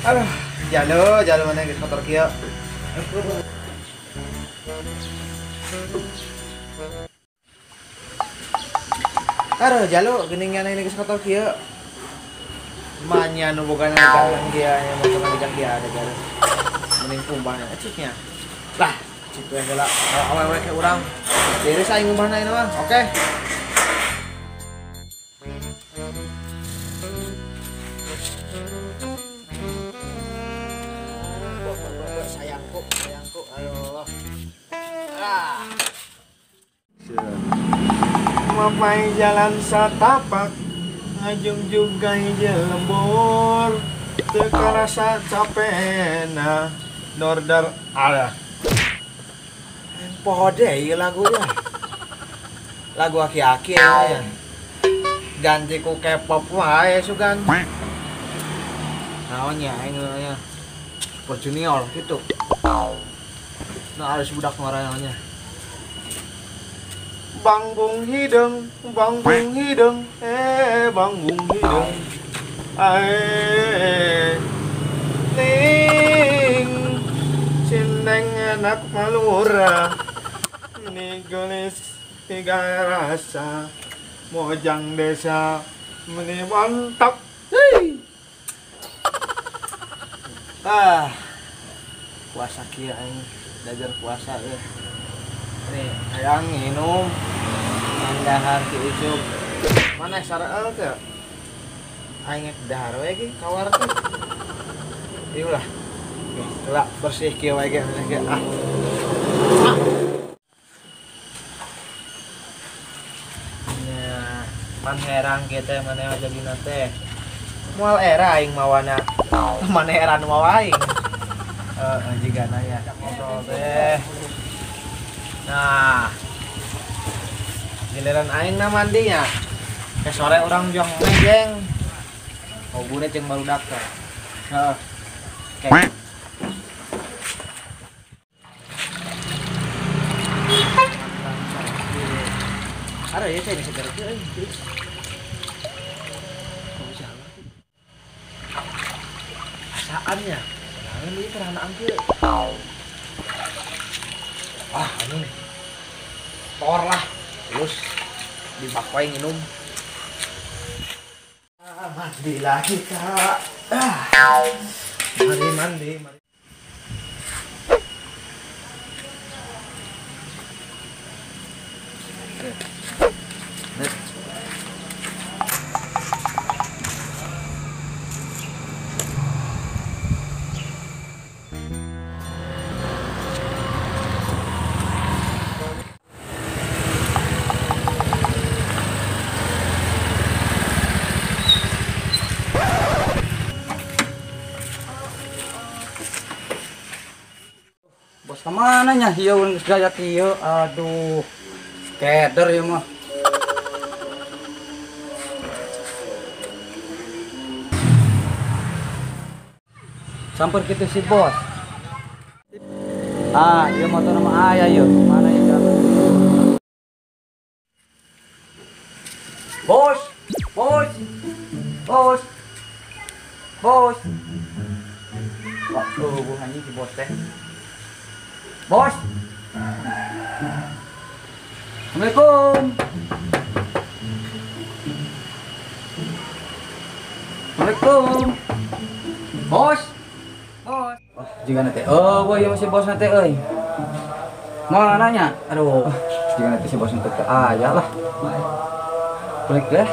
Aduh, jalo mana geus kotor kieu. Aduh, jalo geuningan ini geus kotor kieu. Manya nu boga nang dia nya mau nang dia ada jalo. Mending kumbahna eciknya. Lah, citu yang geula awewe ke urang. Beres aing kumbahna ieu mah. Oke. Sayangku, ayo. Mapai jalan satapak, ngajung juga hijau lembur, teka rasa capek nah, norder ada. Pohode ieu lagunya, lagu aki-aki ya. Ganti ku K-pop wae sugan. Naonnya aing nya. Super Junior gitu. Nah harus budak marahnya. Bangbung hidung, bangbung hidung, bangbung hidung. Ning cindeng anak malura. Ini gelis tiga rasa, mojang desa meni mantap. Puasa kieu aing dajar puasa ya. Nih, hayang minum mandahan ki ucuk. Mana sareel teh? Aing dahar we ge kawar teh. Ieu lah. Lah bersih kieu we ge ah. Nya, man herang kieu teh maneh jadina teh. Moal era aing mawana. Maneh era nu mawa aing. Jiga naya motor teh. Nah, giliran aing na mandinya. Ke sore orang jong mejeng. Hobune jeung barudak teh. Heeh. Oke. Ada ya teh segar teh euy. Asaannya. Ini terang angke. Anu nih. Tor lah. Terus dibakwain minum. Mandi lagi kak. Mandi. Bos kemana nya? Hieu gaya kieu. Aduh. Keder ya mah. Sampai kita si bos. Ieu motor nama aya yeuh. Mana ya jalan? Bos. Waduh, bukannya si bos teh. Bos. Assalamualaikum. Assalamualaikum. Bos. Wah, jika nanti. Boy, masih bos nanti euy. Mau nanya? Aduh, jika nanti si bos nanti ya lah. Klik deh.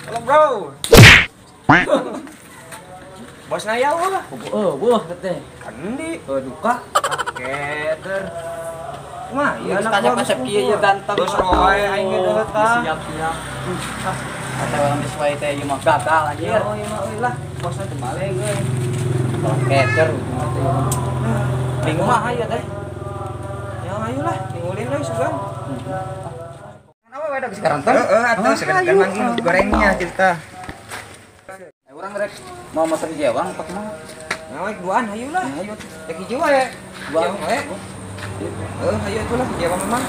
Halo bro. Bos ngayal lah. Buah teh. Andi. Duka. Keder. Mah, ya tanya pasep kieu ye ganteng. Terus roe aing ge deuet tah. Siap. Atuh geus wae teh ieu mah gagal anjir. Oh, ieu mah euy lah. Bosna teu balik euy. kecer ujungnya teh. Bingung mah ayo teh. Ya ayolah, ningulin lah sugan. Kenapa beda sekarang teh? Atuh sekarang kan manggil gorengnya cerita. Orang rek mau motor jewang apa kumaha? Ngawek duaan ayolah. Ayo Teh hijau we. dua we. Ayo itulah jawa memang.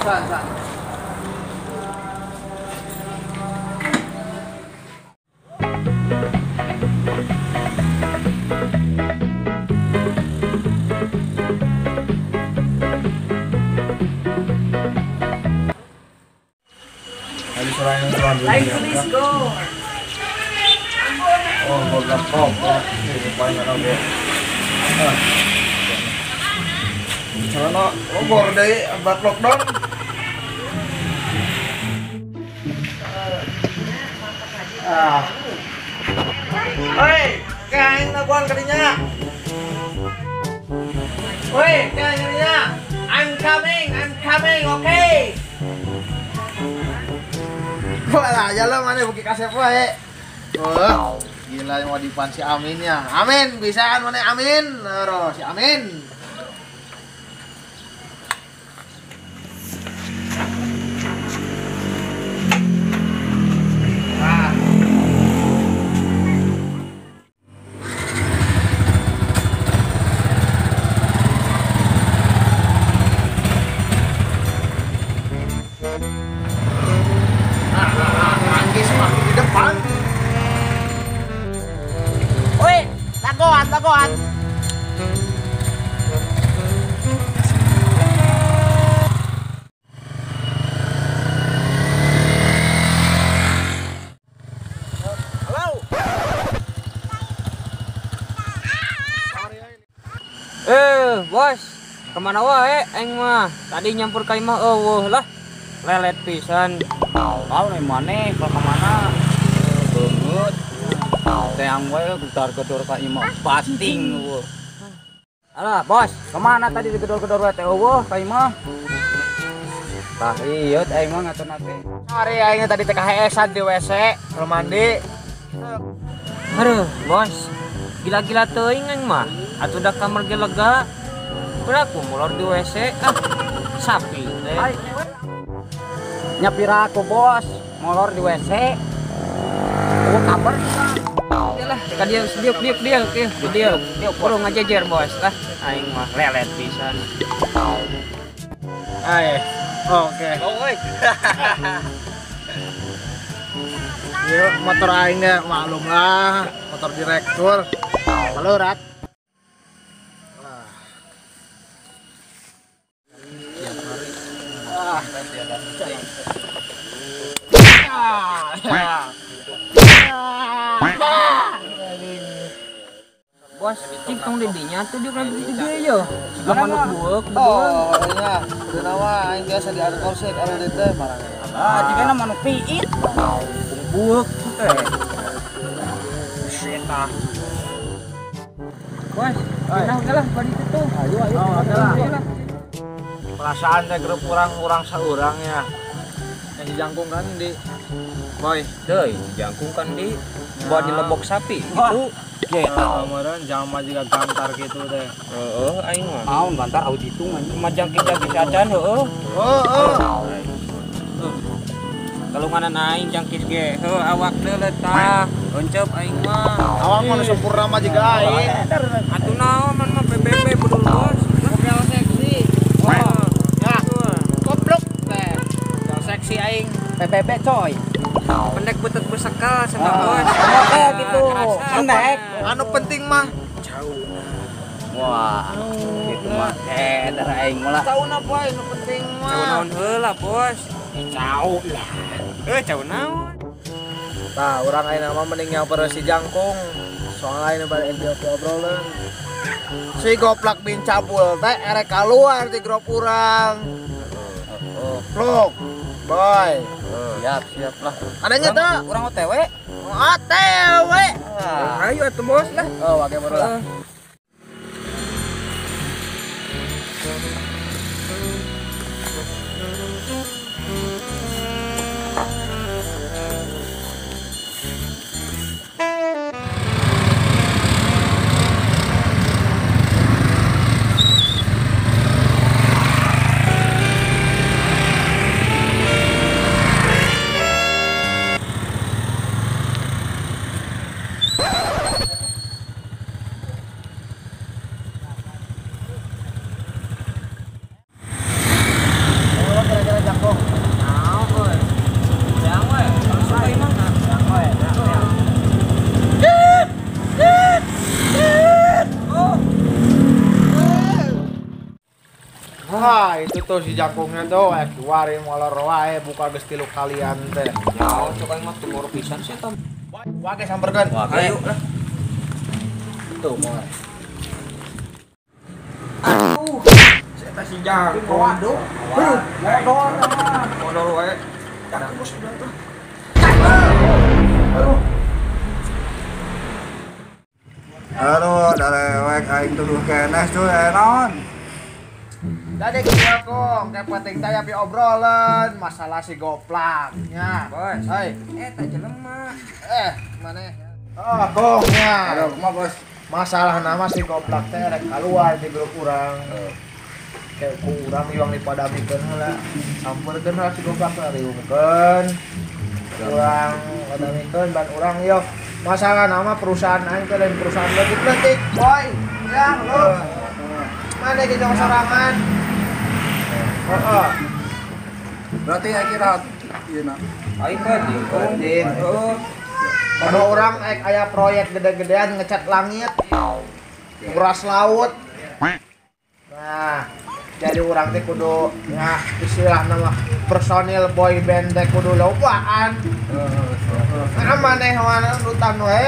Please go. Oh, golden pop. Ini paling oke. Celana, oh bor deui abad lockdown. Hei, kain nakuan kadinya. Woi, kain kadinya. I'm coming, okay. Wah, aja lo mana bukit kasep wae. Oh, gila yang wadipan si Amin ya. Amin, bisaan mana Amin? Nero si Amin. Anggis makin di depan. Woi, tagoan. Halo. Bos, kemana wae aing mah? Tadi nyampur ka imah eueuh lah. Lelet pisan. Tahu nih mana kalau kemana banget teang wae gedor-gedor ka imah basting eueuh. Alah, bos, kemana tadi digedor-gedor wae teh eueuh ka imah? Tah ieu aing mah ngatuna teh. Hari aing tadi teh KHS-an di WC, kalau mandi. Aduh, bos. Gila-gila teuing aing mah. Atuh da kamar ge lega. Udah aku mulor di WC. Sapi teh. Nyapira aku bos molor di WC. Oh kabar Yalah, ka dia kurang ngajejer bos lah. Aing mah lelet pisan. Ayo. Oke. Oi. Yuk, motor aing ya maklum lah, motor direktur. Balurat. Bos, cing tong didinya tuh dia kan gede ya. Sebelah manuk buek, Oh, iya. Udah nawa aing biasa di area korsek area teh barang. jika manuk piit buek teh. Eta. Bos, udah lah bari itu. Ayo. Perasaan teh grup urang saurang ya. Yang dijangkung kan di Boy. Deuy, jangkung kan di buat di lebok sapi gitu. Kemarin jama juga gantar gitu teh. Heeh, aing mah. naon bantar aud itu mah Majang kita bisa acan heeh. Oh. Kalau mana naik jangkis ge, awak teh letah. Oncep aing mah. Awak mah sempurna mah juga aing. Atuh naon man mah PBB bedul bos. Model seksi. Wah, Ya. Goblok teh. Model seksi aing. PBB coy pendek betet besekal cenah bos. Oke gitu Kerasa. pendek Anu penting mah wah gitu mah dar aing mah tahu apa anu penting Cau mah. naon heula bos. Tahu lah. Cau naon. Nah, orang lain mah mending nyamper si jangkung. Soalnya ini balik obrolan. Si goplak bin cabul teh erek keluar di grup urang. Vlog. Boy. siap lah Adanya tuh. kurang OTW OTW. Ayo atuh bos lah. Oh, wae baru lah. Ah, itu tuh si jangkungnya tuh, keluarin molor wae buka geus 3 kalian teh. Ya, coba mah timur pisan sih Tom. Wage samperkeun. Ayo lah. Tuh, moal. Aduh. Saya si jangkung. Waduh. Modal wae. Jangan bos udah tuh. Aduh, darewek aing tuduh kenes tuh enon. Tadi gua kong, yang penting teh api obrolan masalah si goplaknya. Bos. Hai, Tak jelema. mana? Oh, kongnya. Aduh, kumaha bos? Masalah nama si goplak teh rek keluar di grup urang. Kayak kurang iwang dipadamikeun heula. Sampeurkeun heula si goplak teh riungkeun. Urang padamikeun ban urang yo. Masalah nama perusahaan aing teh lain perusahaan leutik-leutik, boy. Ya, lu. Mana kita sorangan? Heeh. Berarti aya kira ieu na. Aing badin. Kalau orang aya proyek gede-gedean ngecat langit, nguras laut. Nah, jadi orang teh kudu ya istilah nama personil boy band teh kudu lobaan. Nah, maneh wana rutan we.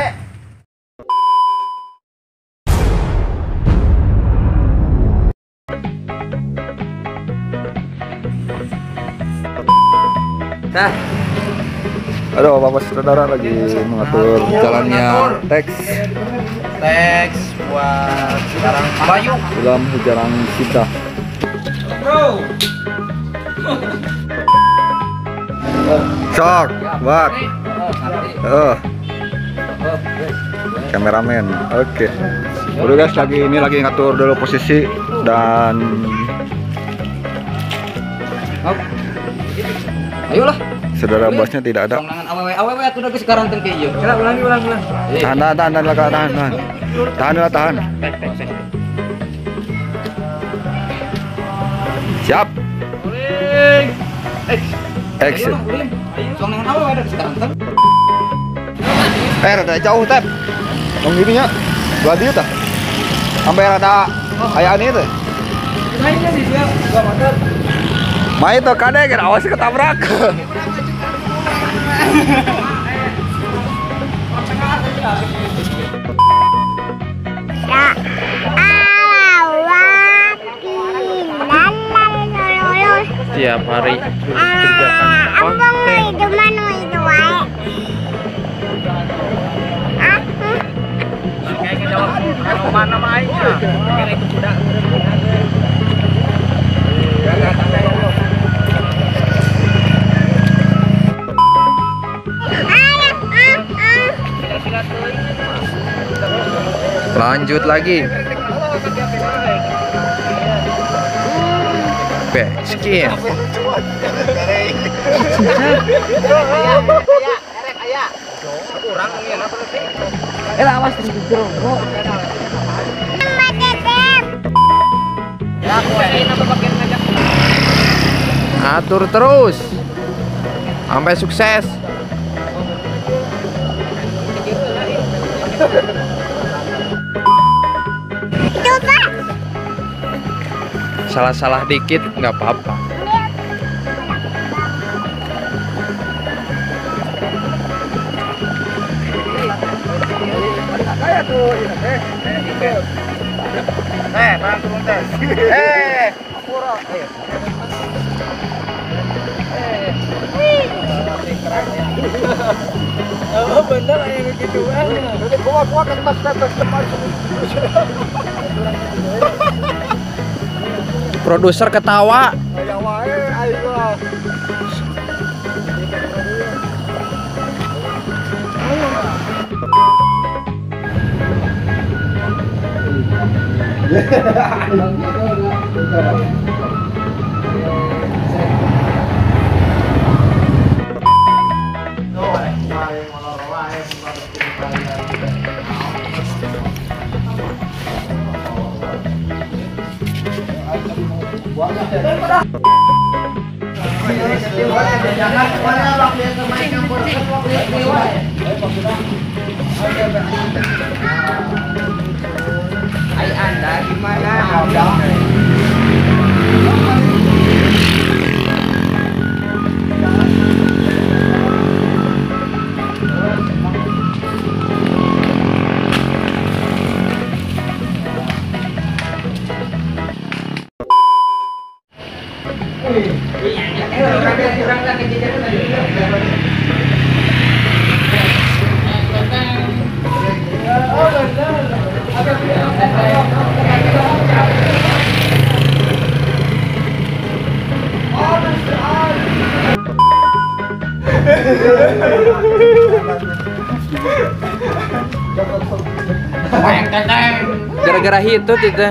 Nah, Aduh, Bapak Saudara lagi mengatur jalannya teks Teks buat sekarang Bayu. dalam jalan kita. bro. Sok, buat. Kameramen. Oke. Udah guys, lagi ngatur dulu posisi dan Ayolah. saudara bosnya tidak ada. Songangan awewe atuh da geus sekarang teh kieu. Coba ulangi. Tahan. Siap. Action. Songangan awewe da sekarang teh. Rada jauh tep. Tong dirinya. Dua dia tah. Sampai rada ayaan itu. Mainnya di dia 2 meter. Main tuh kadang kan awas ketabrak. Tiap hari Abang itu mana itu wae? kayak ngejawab kalau mana mah aing yang itu kuda. Lanjut lagi. Skip. Atur terus sampai sukses. Salah-salah dikit nggak apa-apa. Produser ketawa. Hai Anda gimana? Gara-gara hitut itu.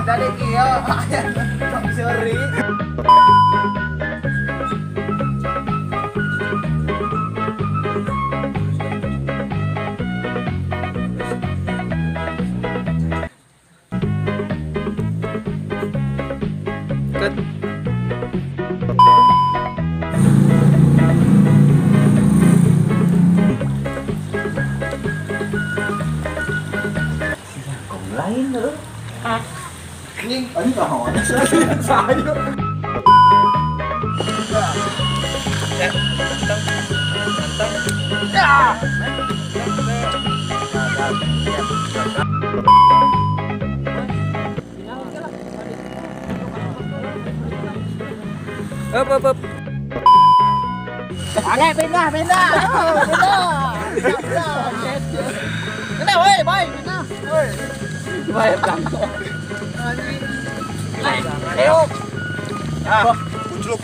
Dari kia, seri. Lain loh. Ini tahun. Saya. Up. Oke, pindah. Pindah, woi, boy, pindah. Woi. Boy, ayo. Ah, kucluk.